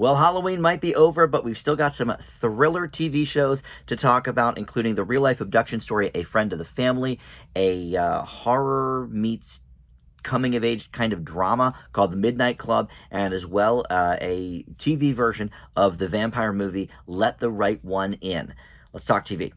Well, Halloween might be over, but we've still got some thriller TV shows to talk about, including the real life abduction story, A Friend of the Family, a horror meets coming of age kind of drama called The Midnight Club, and as well a TV version of the vampire movie Let the Right One In. Let's talk TV.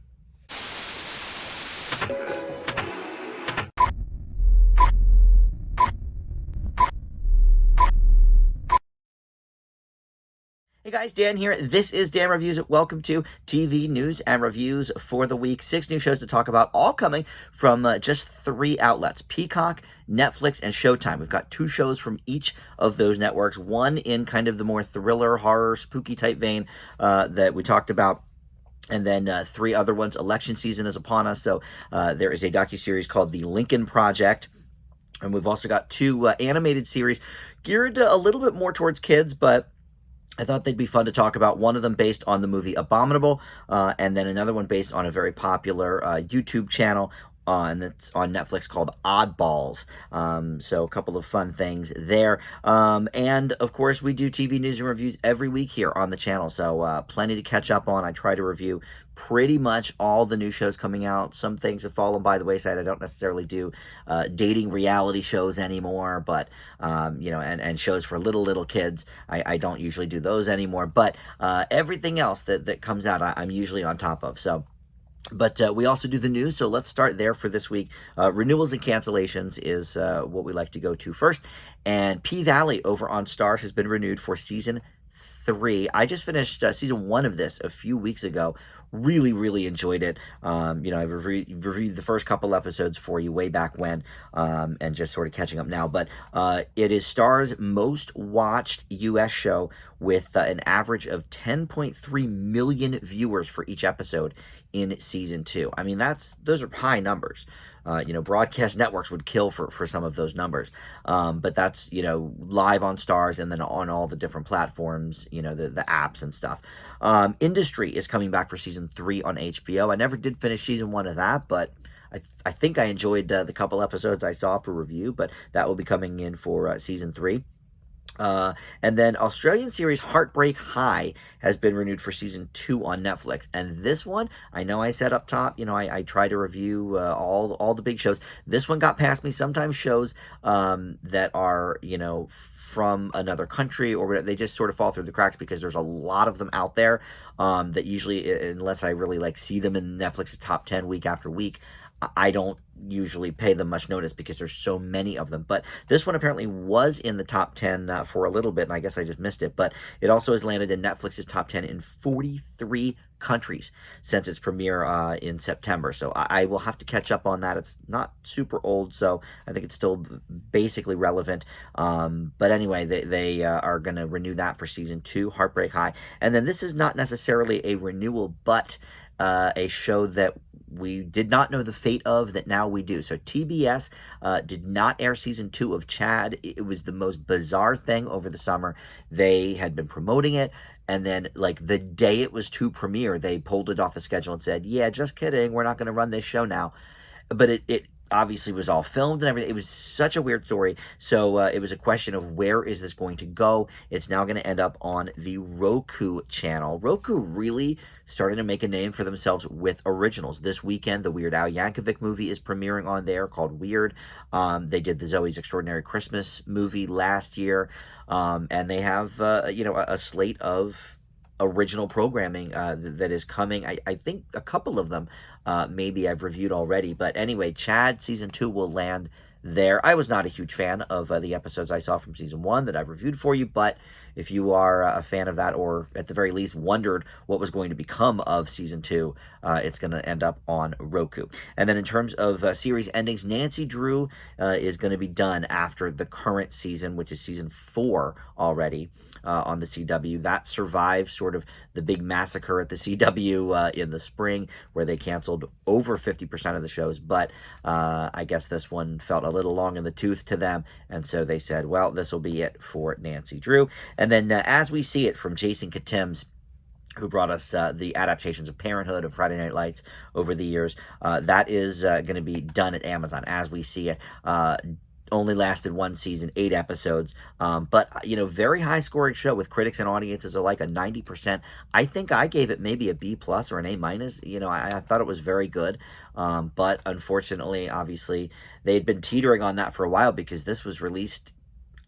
Hey guys, Dan here. This is Dan Reviews. Welcome to TV News and Reviews for the week. 6 new shows to talk about, all coming from just 3 outlets: Peacock, Netflix, and Showtime. We've got 2 shows from each of those networks, one in kind of the more thriller, horror, spooky type vein that we talked about, and then 3 other ones. Election season is upon us, so there is a docuseries called The Lincoln Project. And we've also got 2 animated series geared a little bit more towards kids, but I thought they'd be fun to talk about. One of them based on the movie Abominable, and then another one based on a very popular YouTube channel, and it's on Netflix, called Oddballs. So a couple of fun things there. And of course, we do TV news and reviews every week here on the channel, so plenty to catch up on. I try to review pretty much all the new shows coming out. Some things have fallen by the wayside. I don't necessarily do dating reality shows anymore, but and shows for little kids. I don't usually do those anymore, but everything else that comes out, I'm usually on top of. But we also do the news, so let's start there for this week. Renewals and cancellations is what we like to go to first. And P-Valley over on Starz has been renewed for season 3. I just finished season 1 of this a few weeks ago. Really enjoyed it. I've reviewed the first couple episodes for you way back when, and just sort of catching up now. But it is Starz' most watched U.S. show, with an average of 10.3 million viewers for each episode in season 2. I mean, those are high numbers. Broadcast networks would kill for some of those numbers. But that's, live on Starz and then on all the different platforms, the apps and stuff. Industry is coming back for season 3 on HBO. I never did finish season 1 of that, but I think I enjoyed the couple episodes I saw for review, but that will be coming in for season 3. And then Australian series Heartbreak High has been renewed for season 2 on Netflix. And this one, I know I said up top, I try to review all the big shows. This one got past me. Sometimes shows that are, from another country or whatever, they just sort of fall through the cracks because there's a lot of them out there that usually, unless I really see them in Netflix's top 10 week after week, I don't usually pay them much notice because there's so many of them. But this one apparently was in the top 10 for a little bit, and I guess I just missed it. But it also has landed in Netflix's top 10 in 43 countries since its premiere in September. So I will have to catch up on that. It's not super old, so I think it's still basically relevant. But anyway, they are going to renew that for season 2, Heartbreak High. And then this is not necessarily a renewal, but a show that we did not know the fate of that now we do. So TBS did not air season 2 of Chad. It was the most bizarre thing over the summer. They had been promoting it, and then the day it was to premiere, they pulled it off the schedule and said, yeah, just kidding, we're not going to run this show now. But it obviously was all filmed and everything. It was such a weird story. So it was a question of, where is this going to go? It's now going to end up on the Roku channel. Roku really started to make a name for themselves with originals. This weekend, the Weird Al Yankovic movie is premiering on there, called Weird. They did the Zoe's Extraordinary Christmas movie last year. And they have, a slate of original programming that is coming. I think a couple of them maybe I've reviewed already. But anyway, Chad season 2 will land there. I was not a huge fan of the episodes I saw from season 1 that I've reviewed for you, but if you are a fan of that, or at the very least wondered what was going to become of season 2, it's going to end up on Roku. And then in terms of series endings, Nancy Drew is going to be done after the current season, which is season 4 already. On the CW. That survived sort of the big massacre at the CW in the spring, where they canceled over 50% of the shows. But I guess this one felt a little long in the tooth to them, and so they said, well, this will be it for Nancy Drew. And then As We See It, from Jason Katims, who brought us the adaptations of Parenthood and Friday Night Lights over the years. That is going to be done at Amazon, As We See It. only lasted one season, 8 episodes. But, very high scoring show with critics and audiences alike, a 90%. I think I gave it maybe a B plus or an A minus. I thought it was very good. But unfortunately, obviously, they had been teetering on that for a while because this was released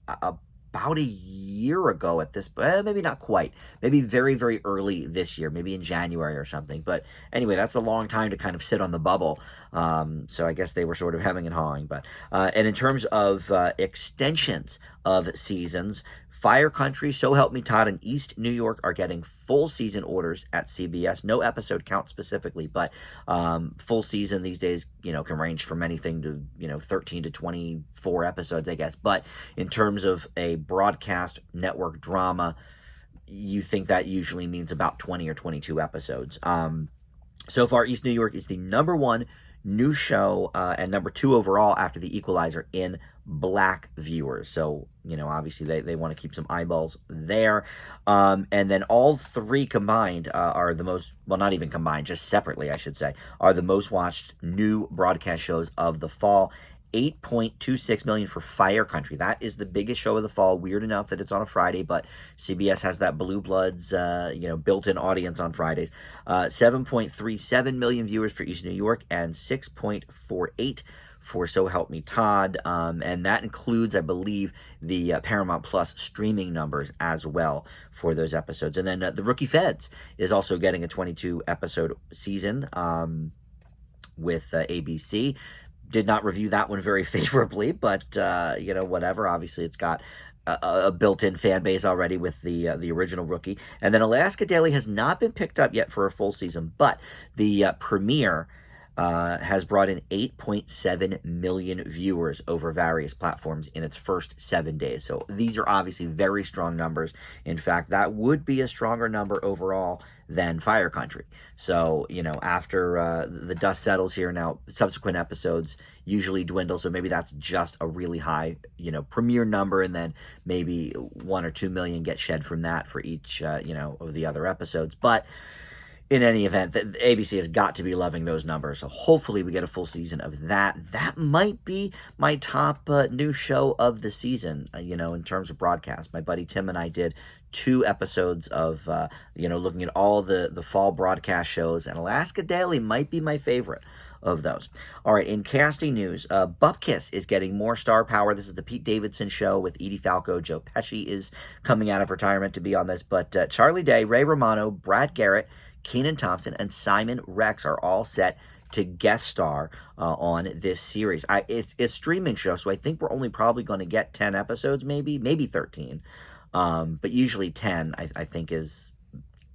about a year ago at this, maybe not quite, maybe very, very early this year, maybe in January or something. But anyway, that's a long time to kind of sit on the bubble. So I guess they were sort of hemming and hawing. But and in terms of extensions of seasons, Fire Country, So Help Me Todd, and East New York are getting full season orders at CBS. No episode count specifically, but full season these days, can range from anything to, 13 to 24 episodes, I guess. But in terms of a broadcast network drama, you think that usually means about 20 or 22 episodes. So far, East New York is the #1 new show and #2 overall after The Equalizer in Black viewers. So, obviously they want to keep some eyeballs there. And then all three combined are the most, well, not even combined, just separately, I should say, are the most watched new broadcast shows of the fall. 8.26 million for Fire Country. That is the biggest show of the fall. Weird enough that it's on a Friday, but CBS has that Blue Bloods, built-in audience on Fridays. 7.37 million viewers for East New York and 6.48 for So Help Me Todd. And that includes, I believe, the Paramount Plus streaming numbers as well for those episodes. And then The Rookie Feds is also getting a 22-episode season with ABC. Did not review that one very favorably, but whatever. Obviously, it's got a built-in fan base already with the original Rookie. And then Alaska Daily has not been picked up yet for a full season, but the premiere has brought in 8.7 million viewers over various platforms in its first 7 days. So these are obviously very strong numbers. In fact, that would be a stronger number overall than Fire Country. So, after the dust settles here now, subsequent episodes usually dwindle. So maybe that's just a really high, premiere number. And then maybe 1 or 2 million get shed from that for each, of the other episodes. But in any event, the ABC has got to be loving those numbers. So hopefully we get a full season of that. That might be my top new show of the season, in terms of broadcast. My buddy Tim and I did 2 episodes of, looking at all the fall broadcast shows, and Alaska Daily might be my favorite of those. All right, in casting news, Bupkis is getting more star power. This is the Pete Davidson show with Edie Falco. Joe Pesci is coming out of retirement to be on this, but Charlie Day, Ray Romano, Brad Garrett, Kenan Thompson, and Simon Rex are all set to guest star on this series. It's a streaming show, so I think we're only probably going to get 10 episodes, maybe 13. But usually 10, I think, is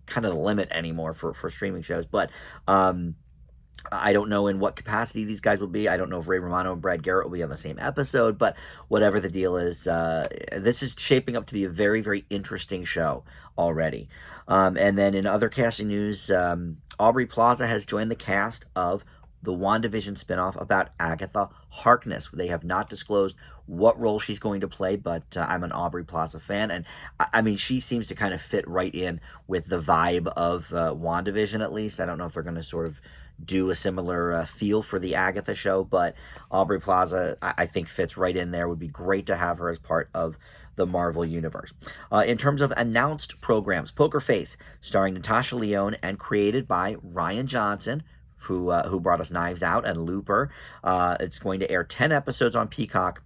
kind of the limit anymore for streaming shows. But I don't know in what capacity these guys will be. I don't know if Ray Romano and Brad Garrett will be on the same episode, but whatever the deal is, this is shaping up to be a very, very interesting show already. And then in other casting news, Aubrey Plaza has joined the cast of the WandaVision spinoff about Agatha Harkness. They have not disclosed what role she's going to play, but I'm an Aubrey Plaza fan, and I mean, she seems to kind of fit right in with the vibe of WandaVision, at least. I don't know if they're going to sort of do a similar feel for the Agatha show, but Aubrey Plaza, I think, fits right in there. Would be great to have her as part of the Marvel Universe. In terms of announced programs, Poker Face, starring Natasha Lyonne and created by Ryan Johnson, who brought us Knives Out and Looper. It's going to air 10 episodes on Peacock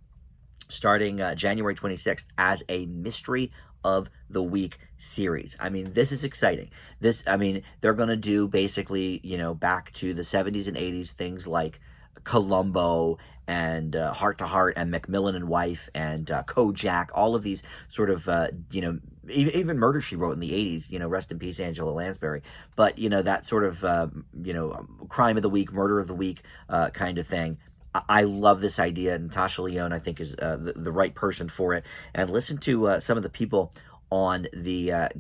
starting January 26th as a Mystery of the Week series. I mean, this is exciting. They're going to do basically, back to the 70s and 80s, things like Columbo and Heart to Heart and Macmillan and Wife and Kojak, all of these sort of, even Murder, She Wrote in the 80s, rest in peace, Angela Lansbury. But, that sort of, crime of the week, murder of the week kind of thing. I love this idea. Natasha Lyonne, I think, is the right person for it. And listen to some of the people on the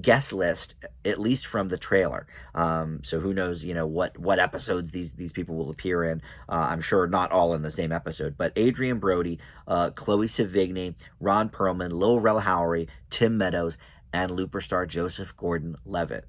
guest list, at least from the trailer. So who knows, what episodes these people will appear in. I'm sure not all in the same episode, but Adrian Brody, Chloe Sevigny, Ron Perlman, Lil Rel Howery, Tim Meadows, and Looper star Joseph Gordon-Levitt.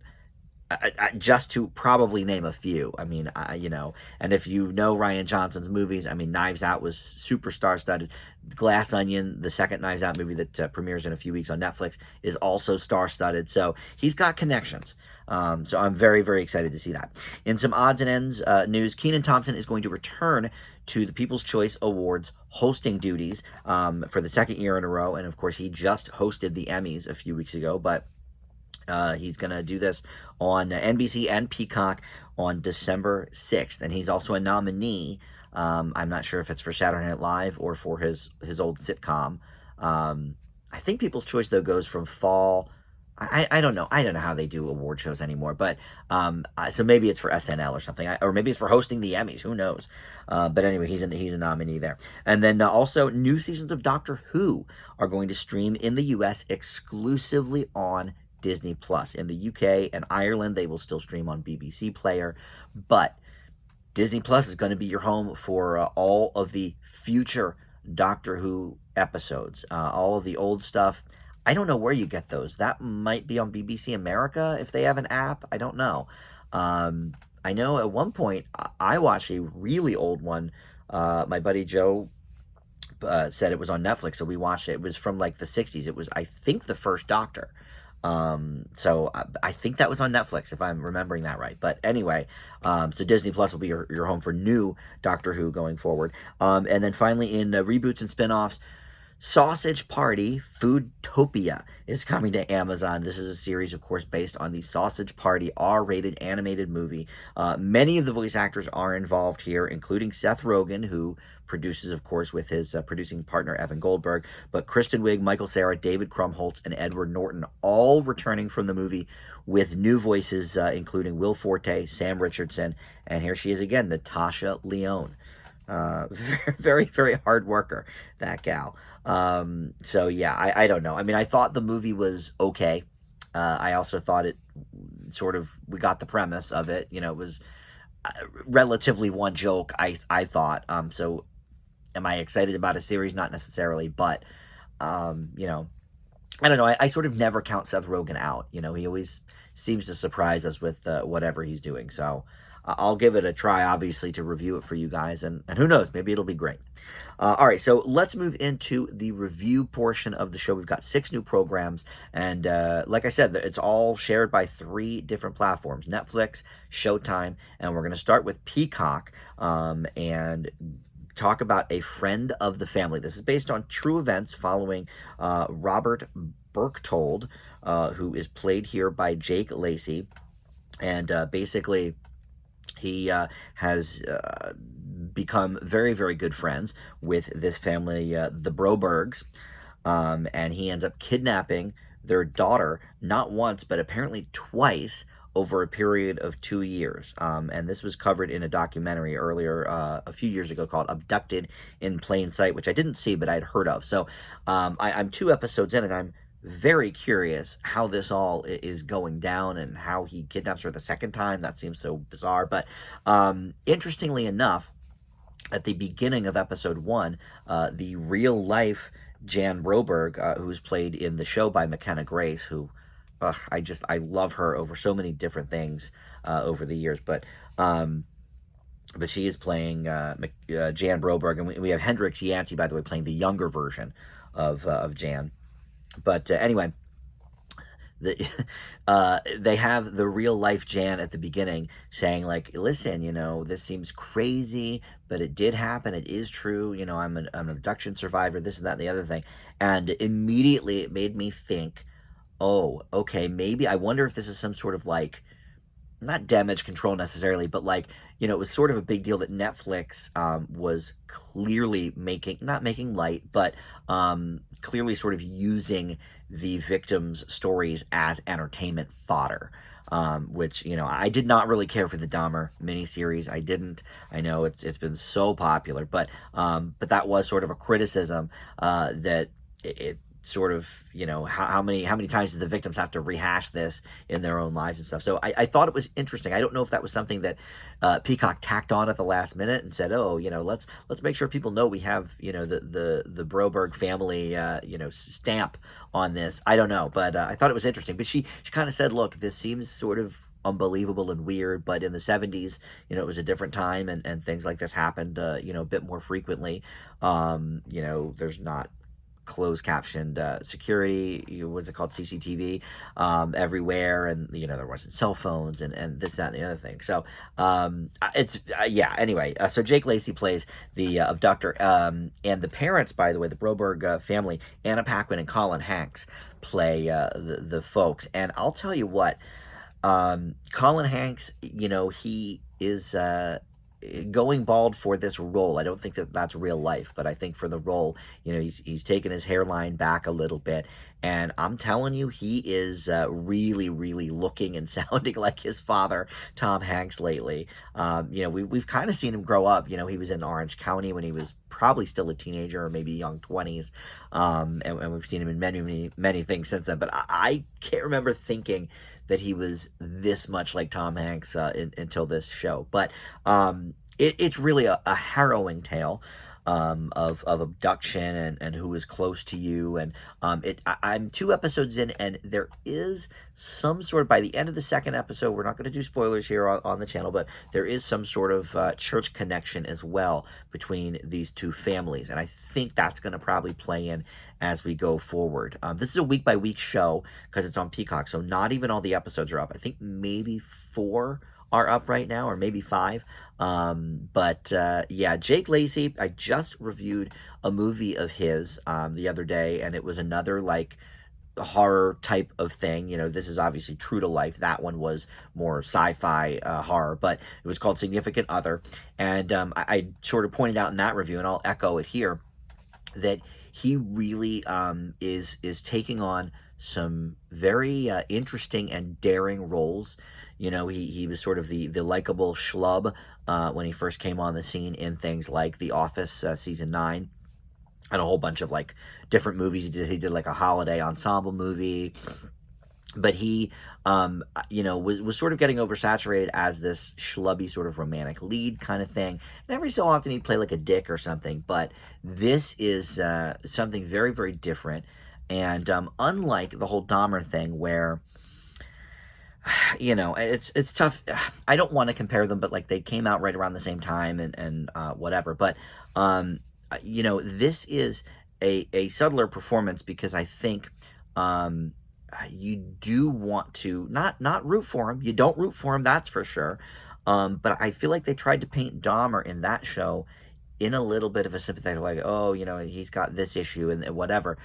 just to probably name a few. I mean, and if you know Ryan Johnson's movies, I mean, Knives Out was super star-studded. Glass Onion, the second Knives Out movie that premieres in a few weeks on Netflix, is also star-studded. So he's got connections. So I'm very, very excited to see that. In some odds and ends news, Kenan Thompson is going to return to the People's Choice Awards hosting duties for the second year in a row. And of course, he just hosted the Emmys a few weeks ago, but he's going to do this on NBC and Peacock on December 6th. And he's also a nominee. I'm not sure if it's for Saturday Night Live or for his old sitcom. I think People's Choice, though, goes from fall. I don't know. I don't know how they do award shows anymore. But so maybe it's for SNL or something. Or maybe it's for hosting the Emmys. Who knows? But anyway, he's a nominee there. And then also, new seasons of Doctor Who are going to stream in the U.S. exclusively on Disney Plus. In the UK and Ireland, they will still stream on BBC Player, but Disney Plus is going to be your home for all of the future Doctor Who episodes, all of the old stuff. I don't know where you get those. That might be on BBC America if they have an app. I don't know. I know at one point I watched a really old one. My buddy Joe said it was on Netflix, so we watched it. It was from like the 60s. It was, I think, the first Doctor. So I think that was on Netflix, if I'm remembering that right. But anyway, so Disney Plus will be your home for new Doctor Who going forward. And then finally, in reboots and spinoffs, Sausage Party Foodtopia is coming to Amazon. This is a series, of course, based on the Sausage Party R-rated animated movie. Many of the voice actors are involved here, including Seth Rogen, who produces, of course, with his producing partner Evan Goldberg, but Kristen Wiig, Michael Cera, David Krumholtz, and Edward Norton all returning from the movie with new voices, including Will Forte, Sam Richardson, and here she is again, Natasha Lyonne. Very, very hard worker, that gal. So yeah, I don't know. I mean, I thought the movie was okay. I also thought it sort of, we got the premise of it. You know, it was relatively one joke, I thought. So am I excited about a series? Not necessarily, but, you know, I don't know. I sort of never count Seth Rogen out. You know, he always seems to surprise us with whatever he's doing. So I'll give it a try, obviously, to review it for you guys. And who knows, maybe it'll be great. All right, so let's move into the review portion of the show. We've got 6 new programs. And like I said, it's all shared by 3 different platforms, Netflix, Showtime, and we're going to start with Peacock and talk about A Friend of the Family. This is based on true events following Robert Berchtold, who is played here by Jake Lacy. And basically, he has become very, very good friends with this family, the Brobergs, and he ends up kidnapping their daughter, not once, but apparently twice, over a period of 2 years. And this was covered in a documentary earlier, a few years ago, called Abducted in Plain Sight, which I didn't see, but I'd heard of. So I'm 2 episodes in, and I'm very curious how this all is going down and how he kidnaps her the second time. That seems so bizarre. But interestingly enough, at the beginning of episode 1, the real life Jan Broberg, who's played in the show by McKenna Grace, who I love her over so many different things over the years. But she is playing Jan Broberg, and we have Hendrix Yancey, by the way, playing the younger version of Jan. But anyway, they have the real life Jan at the beginning saying, like, listen, you know, this seems crazy, but it did happen. It is true. You know, I'm an abduction survivor, this and that and the other thing. And immediately it made me think, oh, okay, maybe, I wonder if this is some sort of, like, not damage control necessarily, but, like, you know, it was sort of a big deal that Netflix was clearly not making light, but clearly sort of using the victims' stories as entertainment fodder, which, you know, I did not really care for the Dahmer miniseries. I didn't. I know it's been so popular, but that was sort of a criticism that it sort of, you know, how many times did the victims have to rehash this in their own lives and stuff. So I thought it was interesting. I don't know if that was something that Peacock tacked on at the last minute and said, oh, you know, let's make sure people know we have, you know, the Broberg family, you know, stamp on this. I don't know, but I thought it was interesting. But she kind of said, look, this seems sort of unbelievable and weird, but in the 70s, it was a different time, and things like this happened, a bit more frequently. There's not closed captioned security, what's it called, CCTV, everywhere, and there wasn't cell phones and this, that, and the other thing. So it's yeah. Anyway, so Jake Lacy plays the abductor, and the parents, by the way, the Broberg family, Anna Paquin and Colin Hanks, play the folks. And I'll tell you what, Colin Hanks, he is going bald for this role. I don't think that that's real life, but I think for the role, he's taken his hairline back a little bit, and I'm telling you, he is really, really looking and sounding like his father, Tom Hanks, lately. We've kind of seen him grow up. He was in Orange County when he was probably still a teenager or maybe young 20s, and we've seen him in many, many, many things since then. But I can't remember thinking that he was this much like Tom Hanks until this show. But it's really a harrowing tale of abduction and who is close to you. And I'm 2 episodes in, and there is some sort of, by the end of the 2nd episode, we're not going to do spoilers here on the channel, but there is some sort of church connection as well between these 2 families. And I think that's going to probably play in as we go forward. This is a week-by-week show because it's on Peacock, so not even all the episodes are up. I think maybe 4 are up right now, or maybe 5. Yeah, Jake Lacy, I just reviewed a movie of his the other day, and it was another like horror type of thing. This is obviously true to life. That one was more sci-fi horror, but it was called Significant Other. And I sort of pointed out in that review, and I'll echo it here, that he really is taking on some very interesting and daring roles. He was sort of the likable schlub when he first came on the scene in things like The Office season 9, and a whole bunch of like different movies. He did like a holiday ensemble movie, but he was sort of getting oversaturated as this schlubby sort of romantic lead kind of thing. And every so often he'd play like a dick or something, but this is something very, very different. And unlike the whole Dahmer thing, where it's tough. I don't want to compare them, but like they came out right around the same time and whatever. But this is a subtler performance, because I think you do want to not root for him. You don't root for him, that's for sure. But I feel like they tried to paint Dahmer in that show in a little bit of a sympathetic, like, oh, he's got this issue and whatever.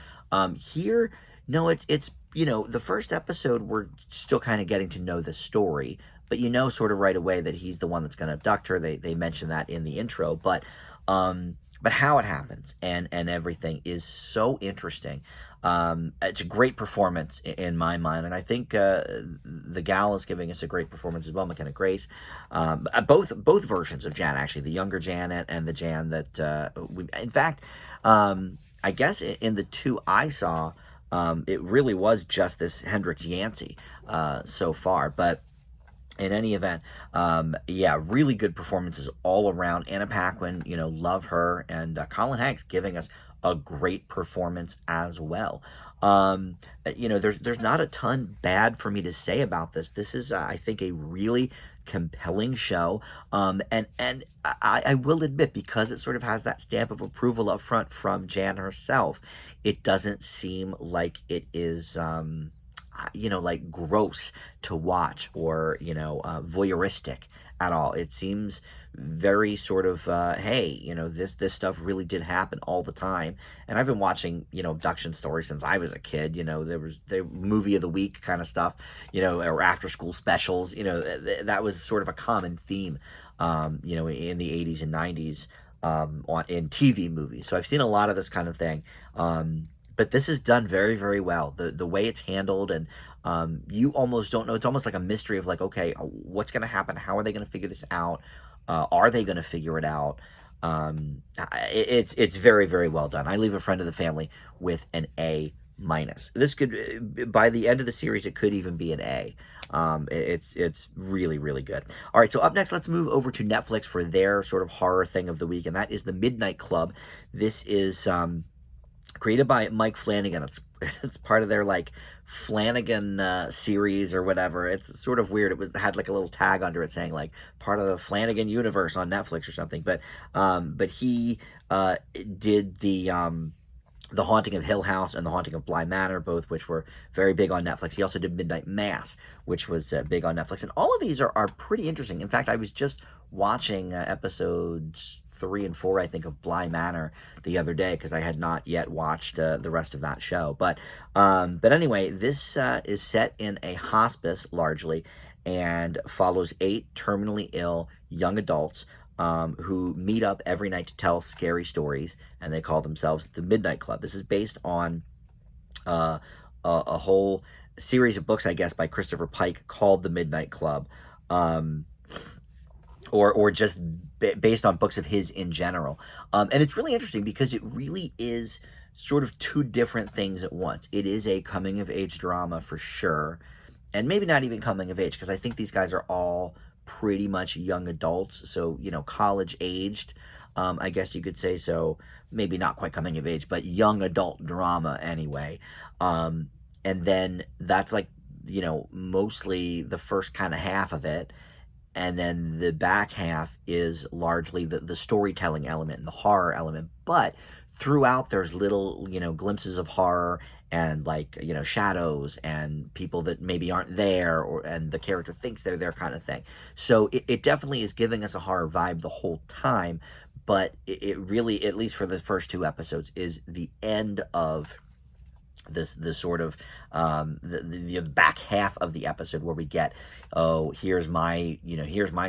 Here, no, it's the first episode, we're still kind of getting to know the story, but sort of right away that he's the one that's going to abduct her. They mention that in the intro, but how it happens and everything is so interesting. It's a great performance in my mind, and I think the gal is giving us a great performance as well, McKenna Grace. Both versions of Jan, actually, the younger Jan and the Jan that in fact, I guess in the 2 I saw, it really was just this Hendrix Yancey so far. But in any event, really good performances all around. Anna Paquin, love her, and Colin Hanks giving us a great performance as well. There's not a ton bad for me to say about this. This is, I think, a really compelling show. And I will admit, because it sort of has that stamp of approval up front from Jan herself, it doesn't seem like it is, like gross to watch or, voyeuristic at all. It seems very sort of, hey, this stuff really did happen all the time. And I've been watching, abduction stories since I was a kid. There was the movie of the week kind of stuff, or after school specials. That was sort of a common theme, in the 80s and 90s in TV movies. So I've seen a lot of this kind of thing. But this is done very, very well. The way it's handled, and you almost don't know. It's almost like a mystery of like, okay, what's going to happen? How are they going to figure this out? Are they going to figure it out? It's very, very well done. I leave A Friend of the Family with an A-. This could, by the end of the series, it could even be an A. It's really, really good. All right, so up next, let's move over to Netflix for their sort of horror thing of the week, and that is The Midnight Club. This is created by Mike Flanagan. It's part of their like Flanagan series or whatever. It's sort of weird. It had like a little tag under it saying like part of the Flanagan universe on Netflix or something. But he did the Haunting of Hill House and The Haunting of Bly Manor, both which were very big on Netflix. He also did Midnight Mass, which was big on Netflix. And all of these are pretty interesting. In fact, I was just watching episodes 3 and 4, I think, of Bly Manor the other day because I had not yet watched the rest of that show. But anyway, this is set in a hospice largely and follows 8 terminally ill young adults who meet up every night to tell scary stories, and they call themselves the Midnight Club. This is based on a whole series of books, I guess, by Christopher Pike called The Midnight Club, or just based on books of his in general. And it's really interesting because it really is sort of 2 different things at once. It is a coming of age drama for sure, and maybe not even coming of age because I think these guys are all pretty much young adults, so college aged, I guess you could say. So maybe not quite coming of age, but young adult drama anyway. And then that's like mostly the first kind of half of it, and then the back half is largely the storytelling element and the horror element. But throughout there's little glimpses of horror and like shadows and people that maybe aren't there, or and the character thinks they're there, kind of thing. So it definitely is giving us a horror vibe the whole time, but it really, at least for the first 2 episodes, is the end of this sort of the back half of the episode where we get, oh, here's my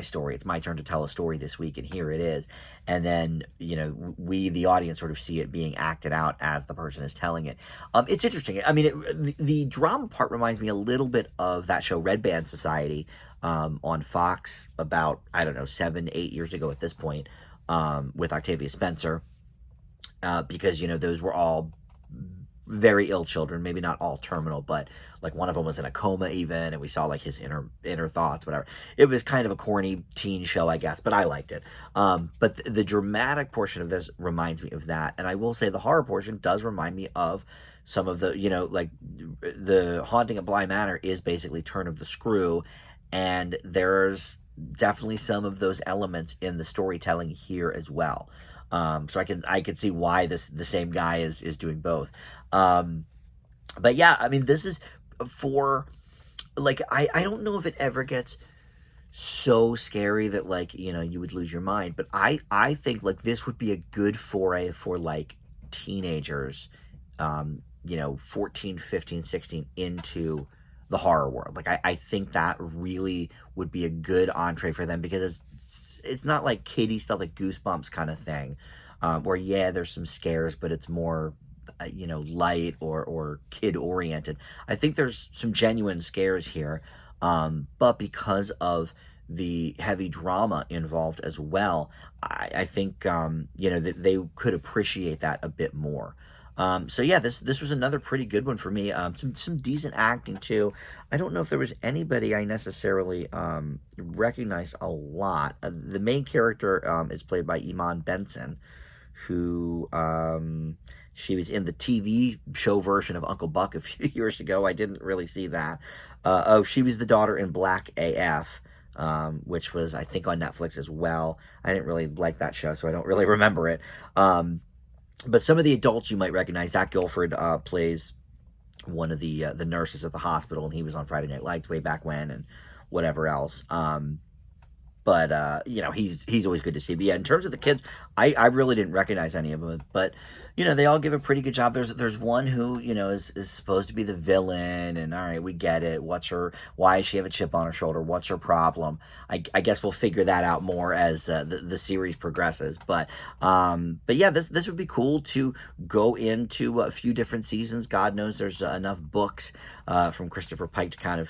story, it's my turn to tell a story this week, and here it is. And then we, the audience, sort of see it being acted out as the person is telling it. It's interesting. I mean, the drama part reminds me a little bit of that show Red Band Society on Fox about, I don't know, 7-8 years ago at this point, with Octavia Spencer, because those were all very ill children, maybe not all terminal, but like one of them was in a coma even, and we saw like his inner thoughts, whatever. It was kind of a corny teen show, I guess, but I liked it. But the dramatic portion of this reminds me of that, and I will say the horror portion does remind me of some of the, like the Haunting of Bly Manor is basically Turn of the Screw, and there's definitely some of those elements in the storytelling here as well. So I can see why the same guy is doing both. But yeah, I mean, this is for like, I don't know if it ever gets so scary that like you would lose your mind, but I think like this would be a good foray for like teenagers, 14, 15, 16, into the horror world. Like I think that really would be a good entree for them, because it's not like kiddie stuff like Goosebumps kind of thing, where yeah, there's some scares, but it's more light or kid oriented. I think there's some genuine scares here, but because of the heavy drama involved as well, I think that they could appreciate that a bit more. So yeah, this was another pretty good one for me. Some decent acting too. I don't know if there was anybody I necessarily recognized a lot. The main character is played by Iman Benson, who she was in the TV show version of Uncle Buck a few years ago. I didn't really see that. She was the daughter in Black AF, which was, I think, on Netflix as well. I didn't really like that show, so I don't really remember it. But some of the adults you might recognize. Zach Gilford plays one of the nurses at the hospital, and he was on Friday Night Lights way back when, and whatever else. But he's always good to see. But yeah, in terms of the kids, I really didn't recognize any of them, but they all give a pretty good job. There's one who is supposed to be the villain, and all right, we get it. Why does she have a chip on her shoulder? What's her problem? I guess we'll figure that out more as the series progresses. But yeah, this would be cool to go into a few different seasons. God knows there's enough books from Christopher Pike to kind of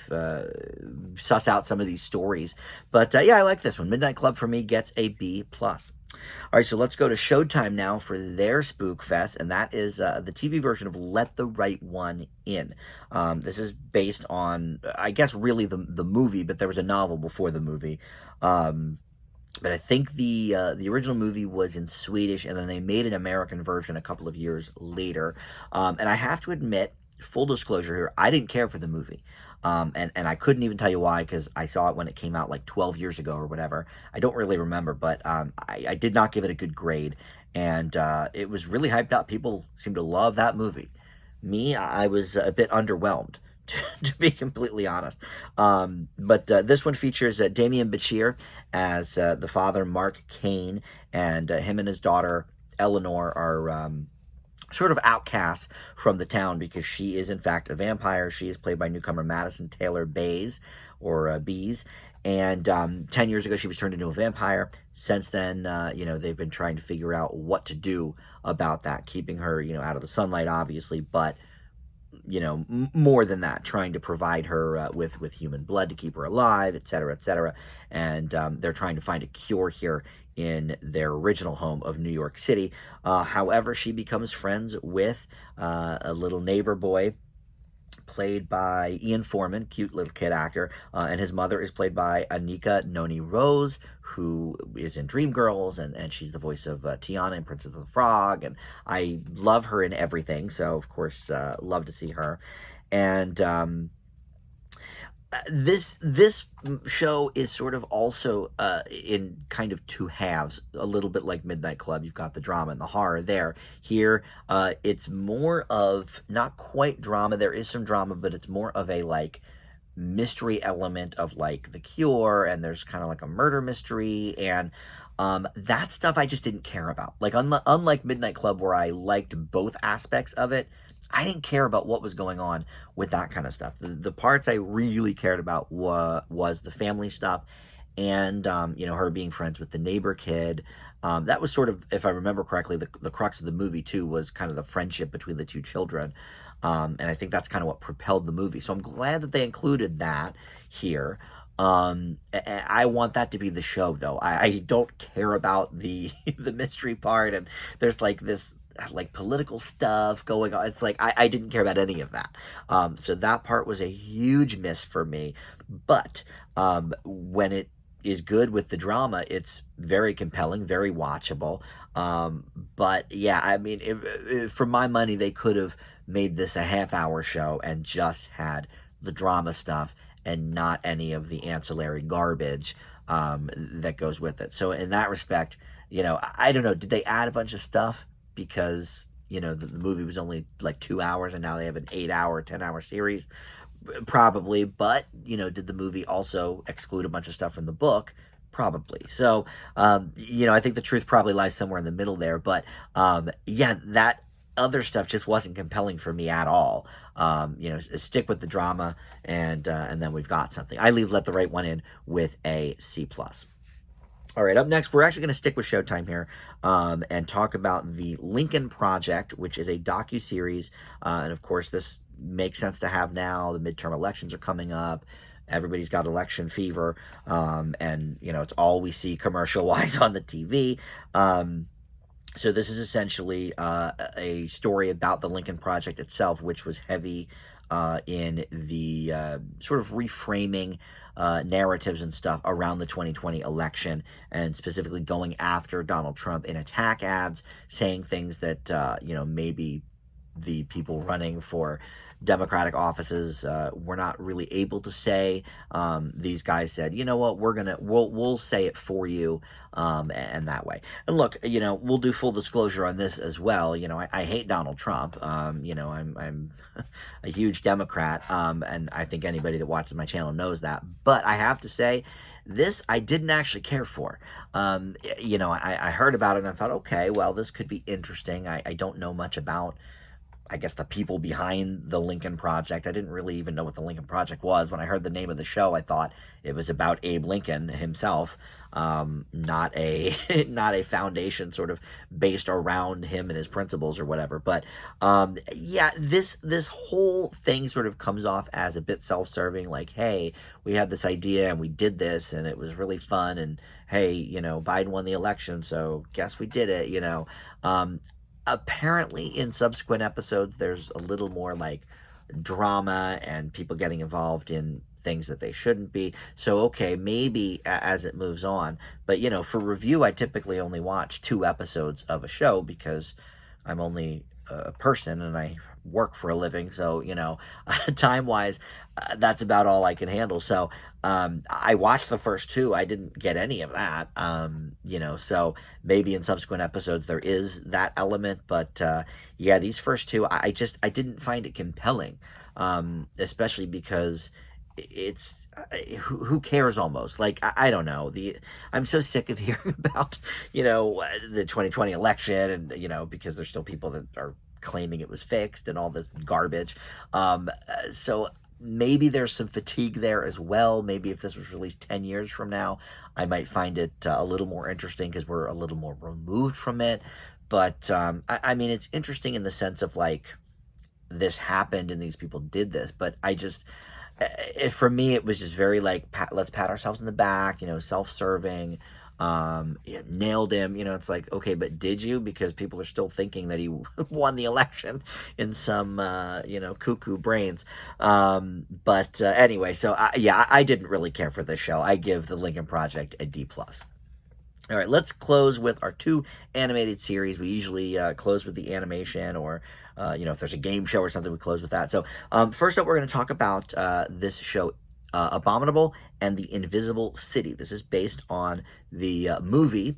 suss out some of these stories. But yeah, I like this one. Midnight Club for me gets a B+. All right, so let's go to Showtime now for their Spook Fest, and that is the TV version of Let the Right One In. This is based on, I guess, really the movie, but there was a novel before the movie. but I think the original movie was in Swedish, and then they made an American version a couple of years later. And I have to admit, full disclosure here, I didn't care for the movie. And I couldn't even tell you why, because I saw it when it came out like 12 years ago or whatever. I don't really remember, but I did not give it a good grade. And it was really hyped up. People seem to love that movie. Me, I was a bit underwhelmed, to be completely honest. But this one features Damian Bichir as the father, Mark Kane, and him and his daughter, Eleanor, are sort of outcasts from the town because she is, in fact, a vampire. She is played by newcomer Madison Taylor Bays, or Bees. And 10 years ago, she was turned into a vampire. Since then, they've been trying to figure out what to do about that, keeping her, out of the sunlight, obviously, but more than that, trying to provide her with human blood to keep her alive, et cetera, et cetera. And they're trying to find a cure here in their original home of New York City. However, she becomes friends with a little neighbor boy played by Ian Foreman, cute little kid actor, and his mother is played by Anika Noni Rose, who is in Dreamgirls, and she's the voice of Tiana in Princess of the Frog, and I love her in everything, so of course, love to see her. And this show is sort of also in kind of two halves, a little bit like Midnight Club. You've got the drama and the horror there. Here, it's more of not quite drama. There is some drama, but it's more of a like mystery element of like The Cure, and there's kind of like a murder mystery, and that stuff I just didn't care about. Like unlike Midnight Club, where I liked both aspects of it, I didn't care about what was going on with that kind of stuff. The parts I really cared about was the family stuff, and her being friends with the neighbor kid. That was sort of, if I remember correctly, the crux of the movie too was kind of the friendship between the two children, and I think that's kind of what propelled the movie. So I'm glad that they included that here. I want that to be the show, though. I don't care about the the mystery part, and there's like this like political stuff going on. It's like I didn't care about any of that. So that part was a huge miss for me. But when it is good with the drama, it's very compelling, very watchable. But yeah, I mean, for my money, they could have made this a half-hour show and just had the drama stuff and not any of the ancillary garbage that goes with it. So in that respect, I don't know, did they add a bunch of stuff because the movie was only like 2 hours and now they have an 8-hour, 10-hour series? Probably. But did the movie also exclude a bunch of stuff from the book? Probably. So I think the truth probably lies somewhere in the middle there. But yeah, that other stuff just wasn't compelling for me at all. Stick with the drama, and then we've got something. I leave Let the Right One In with a C+. All right, up next, we're actually going to stick with Showtime here and talk about the Lincoln Project, which is a docuseries. And of course, this makes sense to have now. The midterm elections are coming up. Everybody's got election fever. And it's all we see commercial-wise on the TV. So this is essentially a story about the Lincoln Project itself, which was heavy in the sort of reframing narratives and stuff around the 2020 election, and specifically going after Donald Trump in attack ads, saying things that, maybe the people running for Democratic offices were not really able to say. These guys said, you know what, we'll say it for you, and that way. And look, we'll do full disclosure on this as well. I hate Donald Trump. I'm a huge Democrat, and I think anybody that watches my channel knows that. But I have to say, this I didn't actually care for. I heard about it and I thought, okay, well, this could be interesting. I don't know much about, I guess, the people behind the Lincoln Project. I didn't really even know what the Lincoln Project was. When I heard the name of the show, I thought it was about Abe Lincoln himself, not a not a foundation sort of based around him and his principles or whatever. But yeah, this whole thing sort of comes off as a bit self-serving, like, hey, we had this idea and we did this and it was really fun, and hey, Biden won the election, so guess we did it. Apparently in subsequent episodes there's a little more like drama and people getting involved in things that they shouldn't be. So, okay, maybe as it moves on. But, for review, I typically only watch 2 episodes of a show because I'm only a person and I work for a living. So, time wise, that's about all I can handle. So, I watched the first 2. I didn't get any of that. So maybe in subsequent episodes there is that element. But yeah, these first 2, I didn't find it compelling, especially because it's who cares almost like I don't know I'm so sick of hearing about the 2020 election and because there's still people that are claiming it was fixed and all this garbage. So maybe there's some fatigue there as well. Maybe if this was released 10 years from now, I might find it a little more interesting because we're a little more removed from it. But I mean, it's interesting in the sense of like this happened and these people did this, but for me, it was just very like, let's pat ourselves in the back, self-serving. Nailed him. It's like, okay, but did you? Because people are still thinking that he won the election in some, cuckoo brains. But anyway, so I didn't really care for this show. I give The Lincoln Project a D+. All right, let's close with our 2 animated series. We usually close with the animation or, if there's a game show or something, we close with that. So first up, we're going to talk about this show, Abominable and the Invisible City. This is based on the movie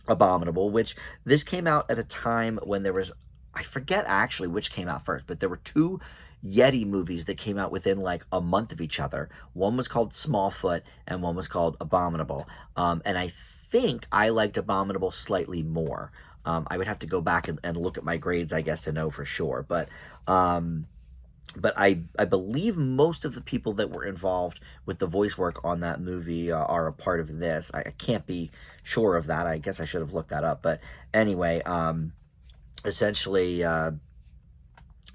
Abominable, which this came out at a time when there was, I forget actually which came out first, but there were 2 Yeti movies that came out within like a month of each other. One was called Smallfoot and one was called Abominable. And I think I liked Abominable slightly more. I would have to go back and look at my grades, I guess, to know for sure. But I believe most of the people that were involved with the voice work on that movie are a part of this. I can't be sure of that. I guess I should have looked that up. But anyway, essentially,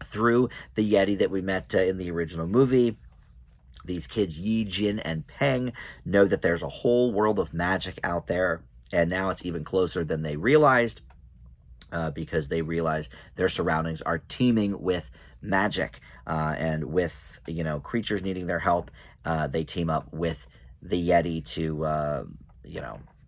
through the Yeti that we met in the original movie, these kids, Yi, Jin, and Peng, know that there's a whole world of magic out there. And now it's even closer than they realized because they realize their surroundings are teeming with magic. And with, creatures needing their help, they team up with the Yeti to,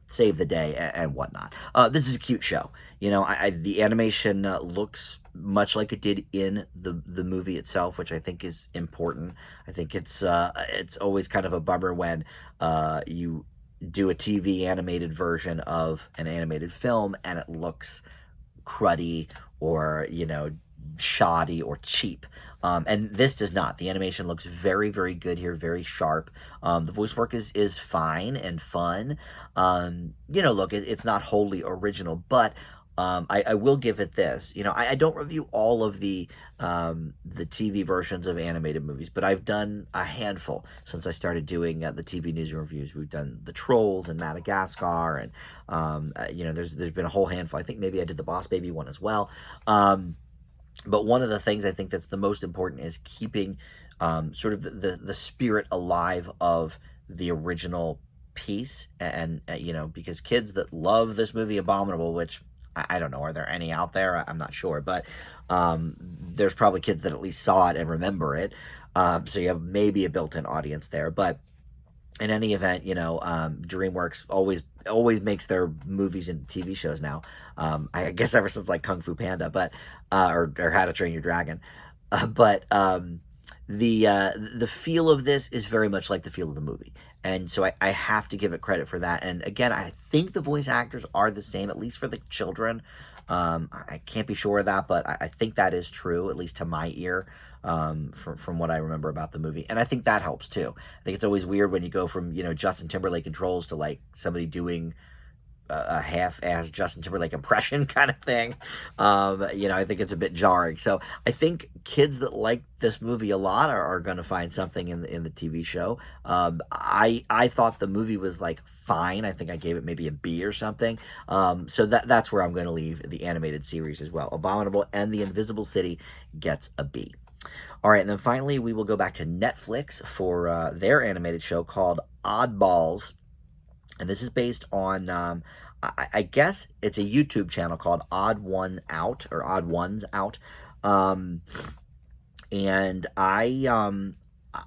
save the day and whatnot. This is a cute show. The animation looks much like it did in the movie itself, which I think is important. I think it's always kind of a bummer when you do a TV animated version of an animated film and it looks cruddy or, shoddy or cheap. And this does not. The animation looks very, very good here, very sharp. The voice work is fine and fun. Look, it's not wholly original, but I will give it this. I don't review all of the TV versions of animated movies, but I've done a handful since I started doing the TV news and reviews. We've done The Trolls and Madagascar, and there's been a whole handful. I think maybe I did the Boss Baby one as well. But one of the things I think that's the most important is keeping sort of the spirit alive of the original piece. And because kids that love this movie Abominable, which I don't know, are there any out there? I'm not sure. But there's probably kids that at least saw it and remember it. So you have maybe a built-in audience there. But in any event, DreamWorks always makes their movies and TV shows now. I guess ever since like Kung Fu Panda, but or How to Train Your Dragon. But the feel of this is very much like the feel of the movie, and so I have to give it credit for that. And again, I think the voice actors are the same, at least for the children. I can't be sure of that, but I think that is true, at least to my ear. From what I remember about the movie. And I think that helps too. I think it's always weird when you go from, Justin Timberlake and Trolls to like somebody doing a half-ass Justin Timberlake impression kind of thing. I think it's a bit jarring. So I think kids that like this movie a lot are going to find something in the TV show. I thought the movie was like fine. I think I gave it maybe a B or something. So that's where I'm going to leave the animated series as well. Abominable and the Invisible City gets a B. All right, and then finally, we will go back to Netflix for their animated show called Oddballs. And this is based on, I guess it's a YouTube channel called Odd One Out, or Odd Ones Out. And I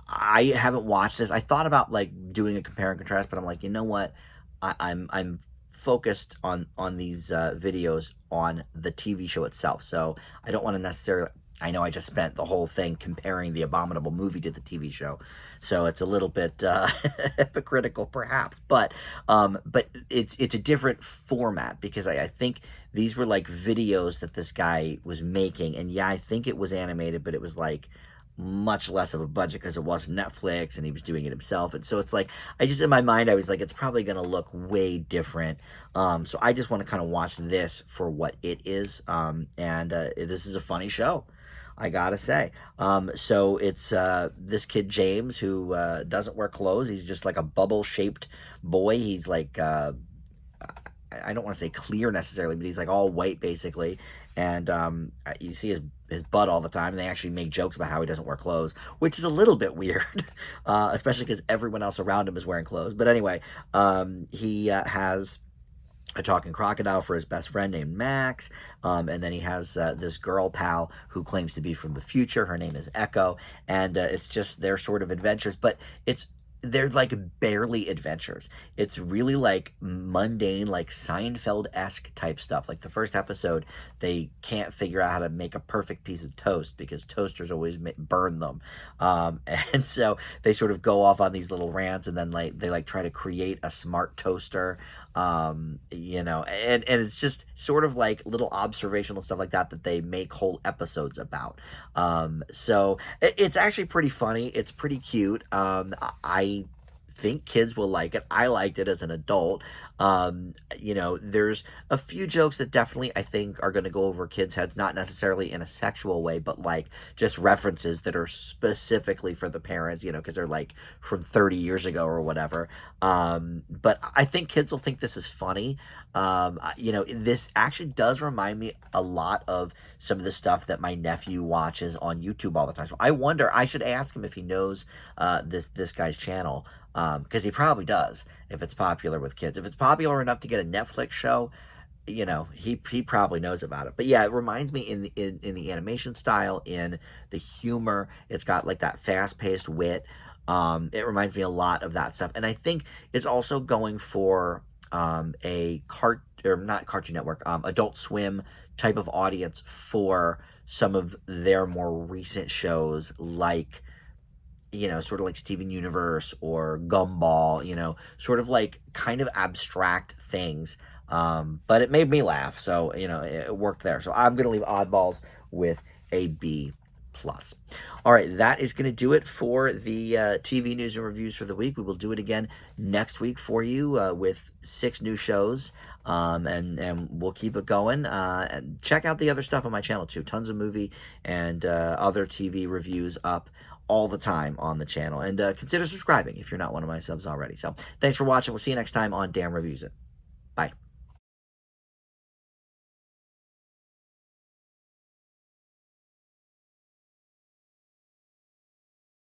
I haven't watched this. I thought about like doing a compare and contrast, but I'm like, you know what? I'm focused on these videos on the TV show itself, so I don't want to necessarily. I know I just spent the whole thing comparing the Abominable movie to the TV show, so it's a little bit hypocritical, perhaps. But it's a different format because I think these were like videos that this guy was making, and yeah, I think it was animated, but it was like much less of a budget because it wasn't Netflix and he was doing it himself. And so it's like, I just, in my mind, I was like, it's probably going to look way different. So I just want to kind of watch this for what it is. And this is a funny show, I gotta say. So it's this kid, James, who doesn't wear clothes. He's just like a bubble shaped boy. He's like, I don't want to say clear necessarily, but he's like all white basically, and you see his butt all the time. And they actually make jokes about how he doesn't wear clothes, which is a little bit weird, especially because everyone else around him is wearing clothes. But anyway, he has a talking crocodile for his best friend named Max, and then he has this girl pal who claims to be from the future. Her name is Echo, and it's just their sort of adventures, but they're like barely adventures. It's really like mundane, like Seinfeld-esque type stuff. Like the first episode, they can't figure out how to make a perfect piece of toast because toasters always burn them. And so they sort of go off on these little rants, and then like they like try to create a smart toaster. And it's just sort of like little observational stuff like that they make whole episodes about. So it's actually pretty funny. It's pretty cute. I think kids will like it. I liked it as an adult. There's a few jokes that definitely I think are going to go over kids' heads, not necessarily in a sexual way, but like just references that are specifically for the parents, because they're like from 30 years ago or whatever. But I think kids will think this is funny. This actually does remind me a lot of some of the stuff that my nephew watches on YouTube all the time. So I wonder, I should ask him if he knows this guy's channel, because he probably does if it's popular with kids. If it's popular enough to get a Netflix show, he probably knows about it. But yeah, it reminds me in the animation style, in the humor. It's got like that fast-paced wit. It reminds me a lot of that stuff, and I think it's also going for not Cartoon Network, Adult Swim type of audience for some of their more recent shows, like sort of like Steven Universe or Gumball, sort of like kind of abstract things. But it made me laugh, so it worked there. So I'm gonna leave Oddballs with a B+. All right, that is going to do it for the TV news and reviews for the week. We will do it again next week for you with 6 new shows, and we'll keep it going. And check out the other stuff on my channel too. Tons of movie and other TV reviews up all the time on the channel. And consider subscribing if you're not one of my subs already. So thanks for watching. We'll see you next time on Dan Reviews It. Bye.